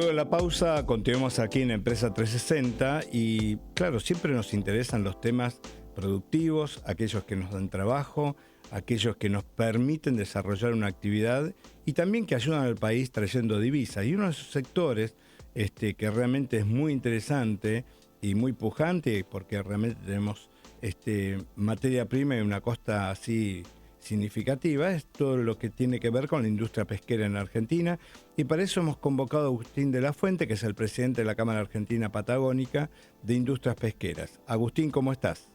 Luego de la pausa, continuamos aquí en Empresa 360 y claro, siempre nos interesan los temas productivos, aquellos que nos dan trabajo, aquellos que nos permiten desarrollar una actividad y también que ayudan al país trayendo divisas. Y uno de esos sectores que realmente es muy interesante y muy pujante porque realmente tenemos materia prima y una costa así significativa, es todo lo que tiene que ver con la industria pesquera en Argentina, y para eso hemos convocado a Agustín de la Fuente, que es el presidente de la Cámara Argentina Patagónica de Industrias Pesqueras. Agustín, ¿cómo estás?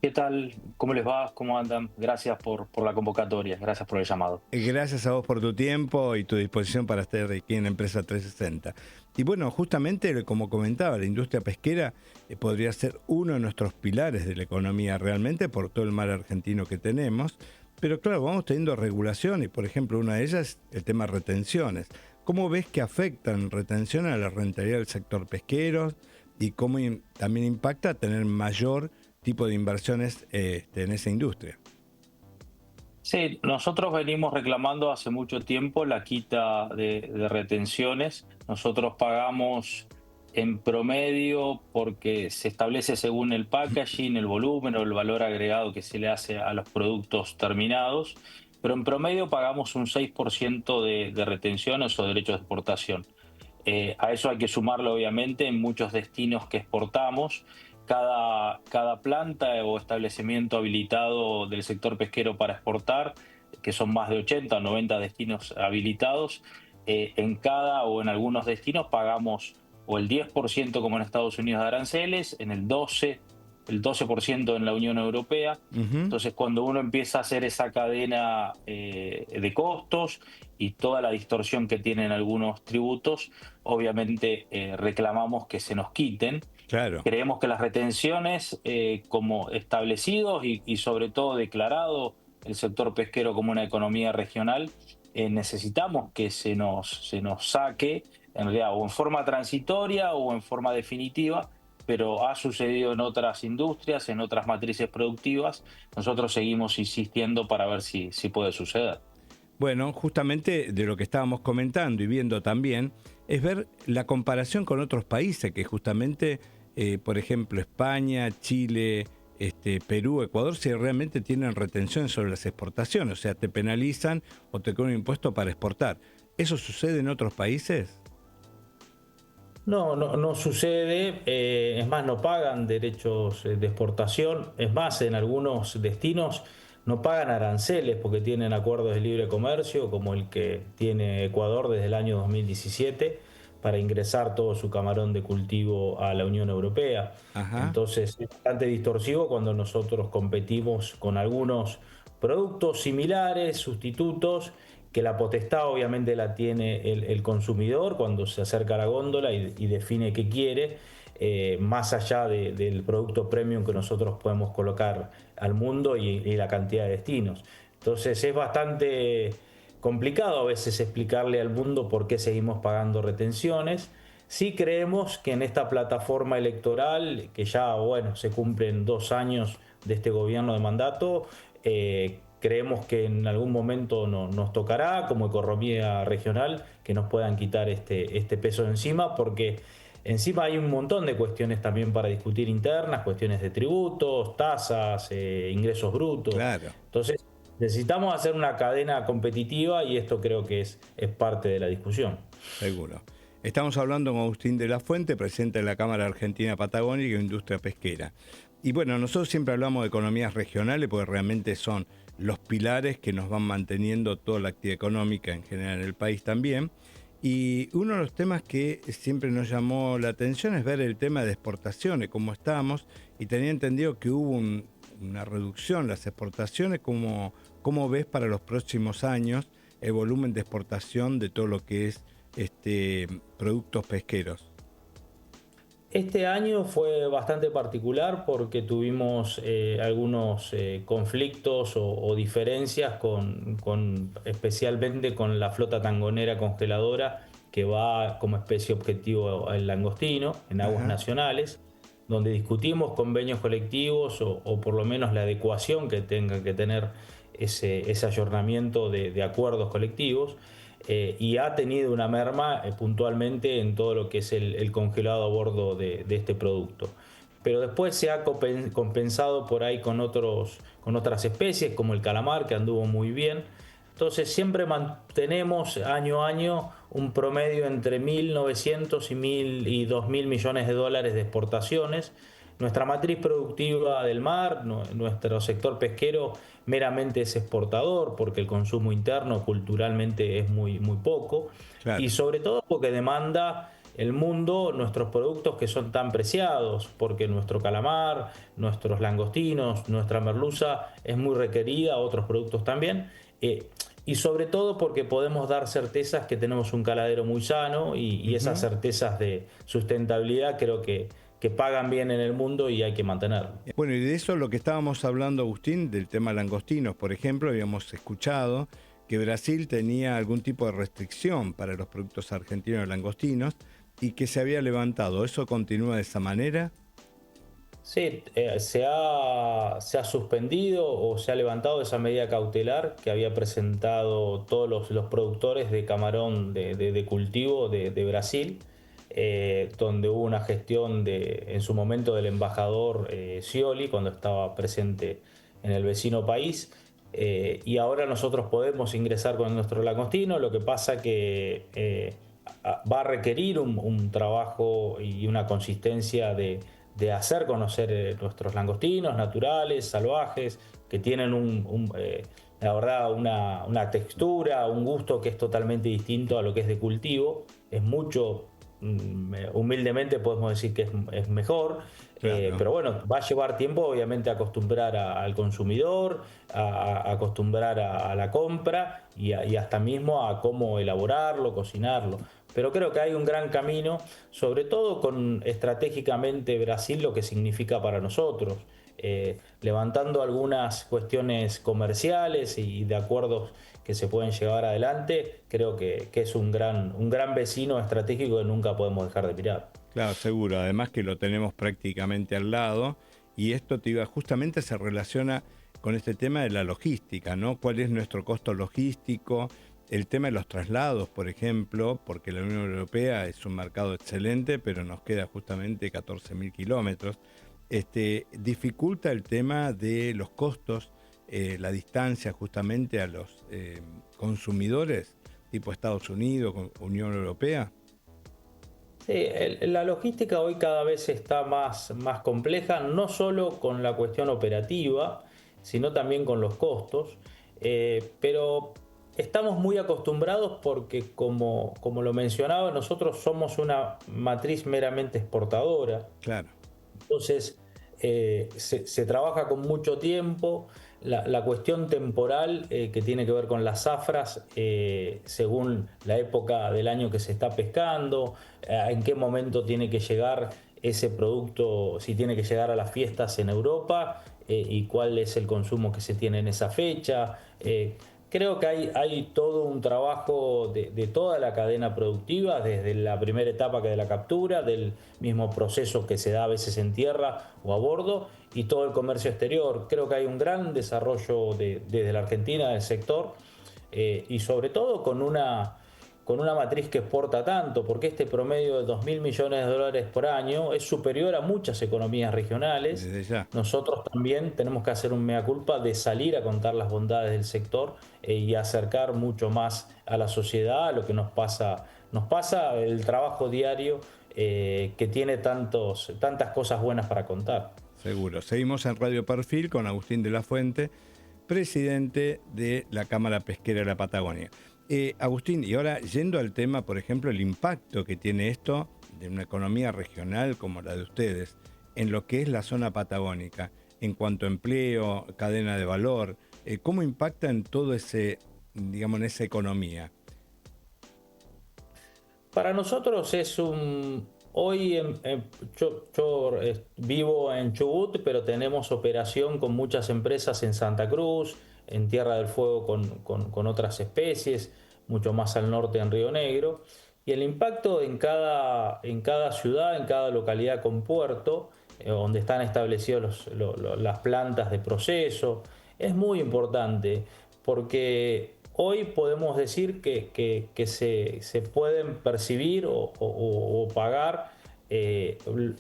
¿Qué tal? ¿Cómo les va? ¿Cómo andan? Gracias por la convocatoria, gracias por el llamado. Gracias a vos por tu tiempo y tu disposición para estar aquí en Empresa 360. Y bueno, justamente como comentaba, la industria pesquera podría ser uno de nuestros pilares de la economía realmente por todo el mar argentino que tenemos. Pero claro, vamos teniendo regulaciones, por ejemplo, una de ellas es el tema retenciones. ¿Cómo ves que afectan retenciones a la rentabilidad del sector pesquero y cómo también impacta tener mayor tipo de inversiones en esa industria? Sí, nosotros venimos reclamando hace mucho tiempo la quita de retenciones. Nosotros pagamos en promedio porque se establece según el packaging, el volumen o el valor agregado que se le hace a los productos terminados, pero en promedio pagamos un 6% de retenciones o derechos de exportación. A eso hay que sumarlo, obviamente, en muchos destinos que exportamos. Cada planta o establecimiento habilitado del sector pesquero para exportar, que son más de 80 o 90 destinos habilitados, en cada o en algunos destinos pagamos o el 10% como en Estados Unidos de aranceles, en el 12% en la Unión Europea. Ujú. Entonces, cuando uno empieza a hacer esa cadena de costos y toda la distorsión que tienen algunos tributos, obviamente reclamamos que se nos quiten. Claro. Creemos que las retenciones, como establecidos y sobre todo declarado el sector pesquero como una economía regional, necesitamos que se nos saque, en realidad, o en forma transitoria o en forma definitiva, pero ha sucedido en otras industrias, en otras matrices productivas. Nosotros seguimos insistiendo para ver si puede suceder. Bueno, justamente de lo que estábamos comentando y viendo también es ver la comparación con otros países que justamente, por ejemplo, España, Chile, Perú, Ecuador, si realmente tienen retención sobre las exportaciones, o sea, te penalizan o te cobran un impuesto para exportar. ¿Eso sucede en otros países? No, no, no sucede. Es más, no pagan derechos de exportación. Es más, en algunos destinos no pagan aranceles porque tienen acuerdos de libre comercio, como el que tiene Ecuador desde el año 2017, para ingresar todo su camarón de cultivo a la Unión Europea. Ajá. Entonces, es bastante distorsivo cuando nosotros competimos con algunos productos similares, sustitutos, que la potestad obviamente la tiene el consumidor cuando se acerca a la góndola y define qué quiere, más allá del producto premium que nosotros podemos colocar al mundo y la cantidad de destinos. Entonces es bastante complicado a veces explicarle al mundo por qué seguimos pagando retenciones. Sí creemos que en esta plataforma electoral, que ya bueno, se cumplen 2 años de este gobierno de mandato, creemos que en algún momento nos tocará como economía regional que nos puedan quitar este peso de encima, porque encima hay un montón de cuestiones también para discutir internas, cuestiones de tributos, tasas, ingresos brutos. Claro. Entonces necesitamos hacer una cadena competitiva y esto creo que es parte de la discusión. Seguro. Estamos hablando con Agustín de la Fuente, presidente de la Cámara Argentina Patagónica e Industria Pesquera. Y bueno, nosotros siempre hablamos de economías regionales porque realmente son los pilares que nos van manteniendo toda la actividad económica en general en el país también. Y uno de los temas que siempre nos llamó la atención es ver el tema de exportaciones, cómo estamos, y tenía entendido que hubo una reducción en las exportaciones. ¿Cómo ves para los próximos años el volumen de exportación de todo lo que es productos pesqueros? Este año fue bastante particular porque tuvimos algunos conflictos o diferencias especialmente con la flota tangonera congeladora que va como especie objetivo el langostino en aguas Ajá. nacionales, donde discutimos convenios colectivos o por lo menos la adecuación que tenga que tener ese ayornamiento de acuerdos colectivos. y ha tenido una merma puntualmente en todo lo que es el congelado a bordo de este producto. Pero después se ha compensado por ahí con otras especies, como el calamar, que anduvo muy bien. Entonces siempre mantenemos año a año un promedio entre 1.900 y 1.000 y 2.000 millones de dólares de exportaciones. Nuestra matriz productiva del mar, nuestro sector pesquero meramente es exportador porque el consumo interno culturalmente es muy poco, Claro. y sobre todo porque demanda el mundo nuestros productos que son tan preciados, porque nuestro calamar, nuestros langostinos, nuestra merluza es muy requerida, otros productos también, y sobre todo porque podemos dar certezas que tenemos un caladero muy sano, y esas certezas de sustentabilidad creo que pagan bien en el mundo y hay que mantenerlo. Bueno, y de eso lo que estábamos hablando, Agustín, del tema langostinos, por ejemplo, habíamos escuchado que Brasil tenía algún tipo de restricción para los productos argentinos de langostinos y que se había levantado. ¿Eso continúa de esa manera? Sí, se ha suspendido o se ha levantado esa medida cautelar que había presentado todos los productores de camarón de cultivo de Brasil, donde hubo una gestión en su momento del embajador Scioli, cuando estaba presente en el vecino país. Y ahora nosotros podemos ingresar con nuestro langostino, lo que pasa que va a requerir un trabajo y una consistencia de hacer conocer nuestros langostinos naturales, salvajes, que tienen la verdad una textura, un gusto que es totalmente distinto a lo que es de cultivo. Es mucho, humildemente podemos decir que es mejor, Claro. pero bueno, va a llevar tiempo obviamente acostumbrar al consumidor, a acostumbrar a la compra y hasta mismo a cómo elaborarlo, cocinarlo. Pero creo que hay un gran camino, sobre todo con estratégicamente Brasil, lo que significa para nosotros, levantando algunas cuestiones comerciales y de acuerdos que se pueden llevar adelante. Creo que es un gran vecino estratégico que nunca podemos dejar de mirar. Claro, seguro. Además que lo tenemos prácticamente al lado y esto justamente se relaciona con este tema de la logística, ¿no? ¿Cuál es nuestro costo logístico? El tema de los traslados, por ejemplo, porque la Unión Europea es un mercado excelente, pero nos queda justamente 14.000 kilómetros. Dificulta el tema de los costos, la distancia justamente a los consumidores, tipo Estados Unidos, Unión Europea. Sí, la logística hoy cada vez está más compleja, no solo con la cuestión operativa, sino también con los costos. Pero estamos muy acostumbrados porque, como lo mencionaba, nosotros somos una matriz meramente exportadora. Claro. Entonces, se trabaja con mucho tiempo. La cuestión temporal que tiene que ver con las zafras, según la época del año que se está pescando, en qué momento tiene que llegar ese producto, si tiene que llegar a las fiestas en Europa, y cuál es el consumo que se tiene en esa fecha. Creo que hay todo un trabajo de toda la cadena productiva, desde la primera etapa que de la captura, del mismo proceso que se da a veces en tierra o a bordo, y todo el comercio exterior. Creo que hay un gran desarrollo desde la Argentina del sector, y sobre todo con una matriz que exporta tanto, porque este promedio de 2.000 millones de dólares por año es superior a muchas economías regionales. Desde ya. Nosotros también tenemos que hacer un mea culpa de salir a contar las bondades del sector, y acercar mucho más a la sociedad a lo que nos pasa el trabajo diario, que tiene tantas cosas buenas para contar. Seguro. Seguimos en Radio Perfil con Agustín de la Fuente, presidente de la Cámara Pesquera de la Patagonia. Agustín, y ahora yendo al tema, por ejemplo, el impacto que tiene esto de una economía regional como la de ustedes en lo que es la zona patagónica, en cuanto a empleo, cadena de valor, ¿cómo impacta en todo digamos, en esa economía? Para nosotros hoy yo vivo en Chubut, pero tenemos operación con muchas empresas en Santa Cruz, en Tierra del Fuego con otras especies, mucho más al norte en Río Negro. Y el impacto en cada ciudad, en cada localidad con puerto, donde están establecidas las plantas de proceso, es muy importante porque hoy podemos decir que se pueden percibir o pagar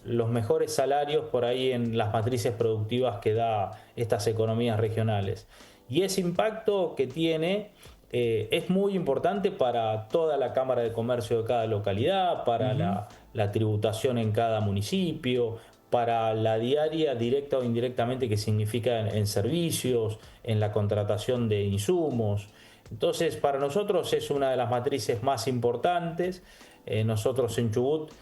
los mejores salarios por ahí en las matrices productivas que da estas economías regionales. Y ese impacto que tiene es muy importante para toda la Cámara de Comercio de cada localidad, para la tributación en cada municipio, para la diaria, directa o indirectamente, que significa en servicios, en la contratación de insumos. Entonces, para nosotros es una de las matrices más importantes. Nosotros en Chubut,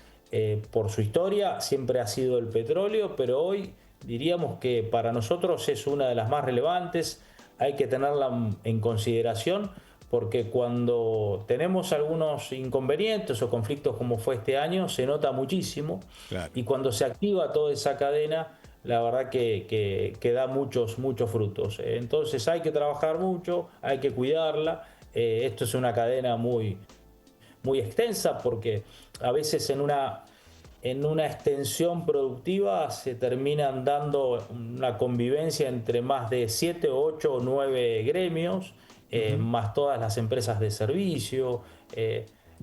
por su historia, siempre ha sido el petróleo, pero hoy diríamos que para nosotros es una de las más relevantes. Hay que tenerla en consideración porque cuando tenemos algunos inconvenientes o conflictos como fue este año, se nota muchísimo. Claro. Y cuando se activa toda esa cadena, la verdad que da muchos frutos. Entonces hay que trabajar mucho, hay que cuidarla. Esto es una cadena muy extensa porque a veces en una extensión productiva se terminan dando una convivencia entre más de 7, 8 o 9 gremios, más todas las empresas de servicio.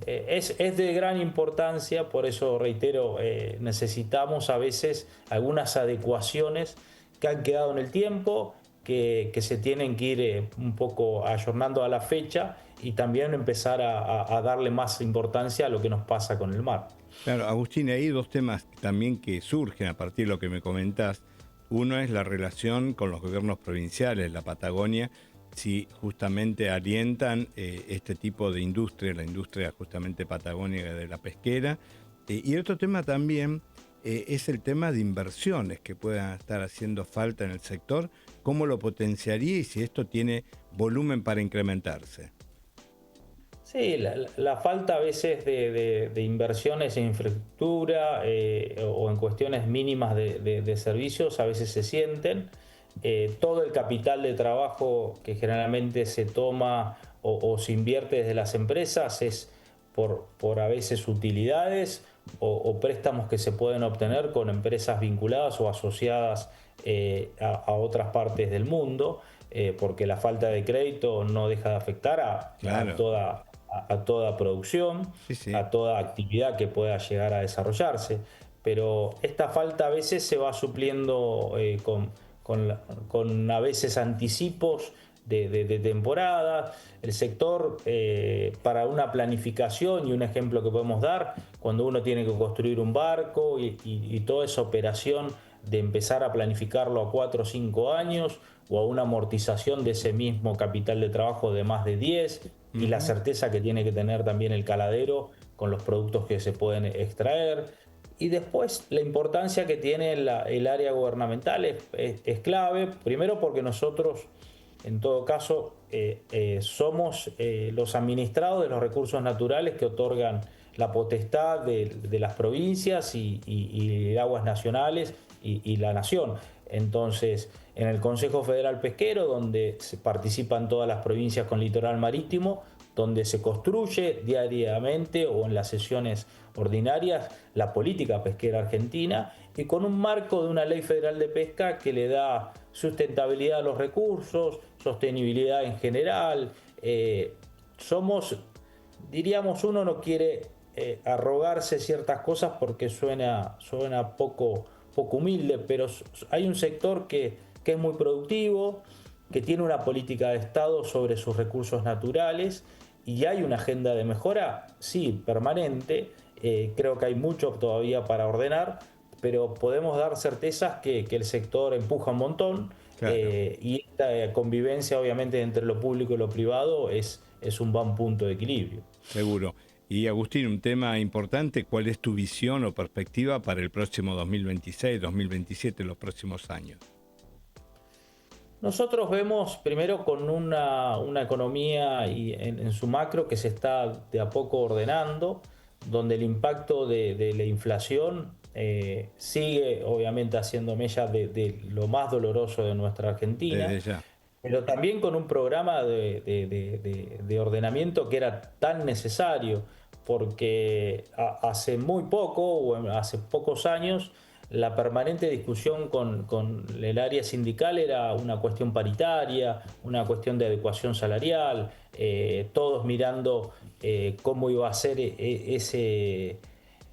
Es de gran importancia, por eso reitero, necesitamos a veces algunas adecuaciones que han quedado en el tiempo, que se tienen que ir un poco ayornando a la fecha y también empezar a darle más importancia a lo que nos pasa con el mar. Claro, Agustín, hay dos temas también que surgen a partir de lo que me comentás. Uno es la relación con los gobiernos provinciales, la Patagonia, si justamente alientan este tipo de industria, la industria justamente patagónica de la pesquera. Y otro tema también es el tema de inversiones que puedan estar haciendo falta en el sector, cómo lo potenciaría y si esto tiene volumen para incrementarse. Sí, la falta a veces de inversiones en infraestructura o en cuestiones mínimas de servicios a veces se sienten. Todo el capital de trabajo que generalmente se toma o se invierte desde las empresas es por a veces utilidades o préstamos que se pueden obtener con empresas vinculadas o asociadas a otras partes del mundo, porque la falta de crédito no deja de afectar Claro. a toda producción, Sí. a toda actividad que pueda llegar a desarrollarse. Pero esta falta a veces se va supliendo con a veces anticipos de temporada. El sector, para una planificación y un ejemplo que podemos dar, cuando uno tiene que construir un barco y toda esa operación de empezar a planificarlo a 4 o 5 años o a una amortización de ese mismo capital de trabajo de más de 10 y la certeza que tiene que tener también el caladero con los productos que se pueden extraer. Y después la importancia que tiene el área gubernamental es clave, primero porque nosotros en todo caso somos los administrados de los recursos naturales que otorgan la potestad de las provincias y aguas nacionales y la nación. Entonces, en el Consejo Federal Pesquero, donde participan todas las provincias con litoral marítimo, donde se construye diariamente o en las sesiones ordinarias la política pesquera argentina y con un marco de una ley federal de pesca que le da sustentabilidad a los recursos, sostenibilidad en general. Diríamos, uno no quiere arrogarse ciertas cosas porque suena poco humilde, pero hay un sector que es muy productivo, que tiene una política de Estado sobre sus recursos naturales y hay una agenda de mejora, sí, permanente. Creo que hay mucho todavía para ordenar, pero podemos dar certezas que el sector empuja un montón. Claro. Y esta convivencia obviamente entre lo público y lo privado es un buen punto de equilibrio. Seguro. Y Agustín, un tema importante, ¿cuál es tu visión o perspectiva para el próximo 2026, 2027, los próximos años? Nosotros vemos primero con una economía en su macro que se está de a poco ordenando, donde el impacto de la inflación sigue obviamente haciendo mella de lo más doloroso de nuestra Argentina. Desde ya. Pero también con un programa de ordenamiento que era tan necesario, porque hace muy poco, o hace pocos años, la permanente discusión con el área sindical era una cuestión paritaria, una cuestión de adecuación salarial, todos mirando cómo iba a ser ese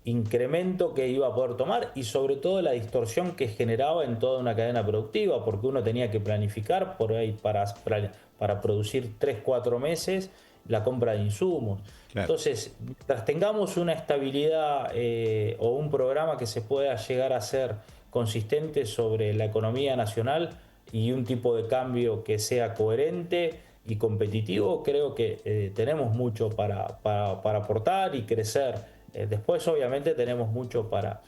incremento que iba a poder tomar y sobre todo la distorsión que generaba en toda una cadena productiva, porque uno tenía que planificar por ahí para producir 3-4 meses la compra de insumos. Claro. Entonces, mientras tengamos una estabilidad o un programa que se pueda llegar a ser consistente sobre la economía nacional y un tipo de cambio que sea coherente y competitivo, creo que tenemos mucho para aportar y crecer. Después, obviamente, tenemos mucho para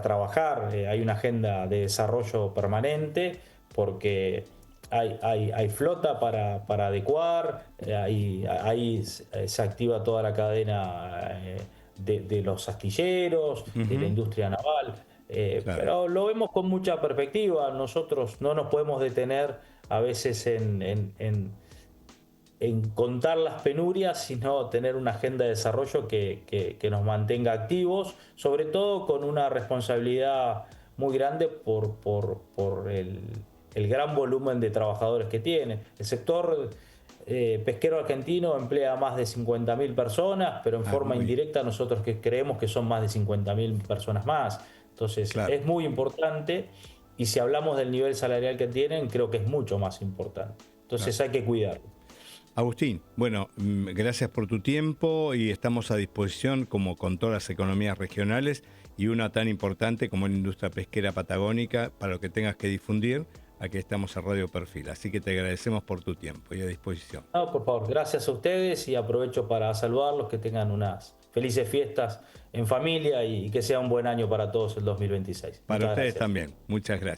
trabajar. Hay una agenda de desarrollo permanente porque hay flota para adecuar, ahí se activa toda la cadena de los astilleros, de la industria naval. Claro. Pero lo vemos con mucha perspectiva. Nosotros no nos podemos detener a veces en contar las penurias, sino tener una agenda de desarrollo que nos mantenga activos, sobre todo con una responsabilidad muy grande por el gran volumen de trabajadores que tiene. El sector pesquero argentino emplea más de 50.000 personas, pero en forma indirecta nosotros creemos que son más de 50.000 personas más. Entonces, claro, es muy importante, y si hablamos del nivel salarial que tienen, creo que es mucho más importante. Entonces, claro, hay que cuidarlo. Agustín, bueno, gracias por tu tiempo y estamos a disposición como con todas las economías regionales y una tan importante como la industria pesquera patagónica para lo que tengas que difundir. Aquí estamos a Radio Perfil, así que te agradecemos por tu tiempo y a disposición. No, por favor, gracias a ustedes y aprovecho para saludarlos, que tengan unas felices fiestas en familia y que sea un buen año para todos el 2026. Para ustedes también, muchas gracias.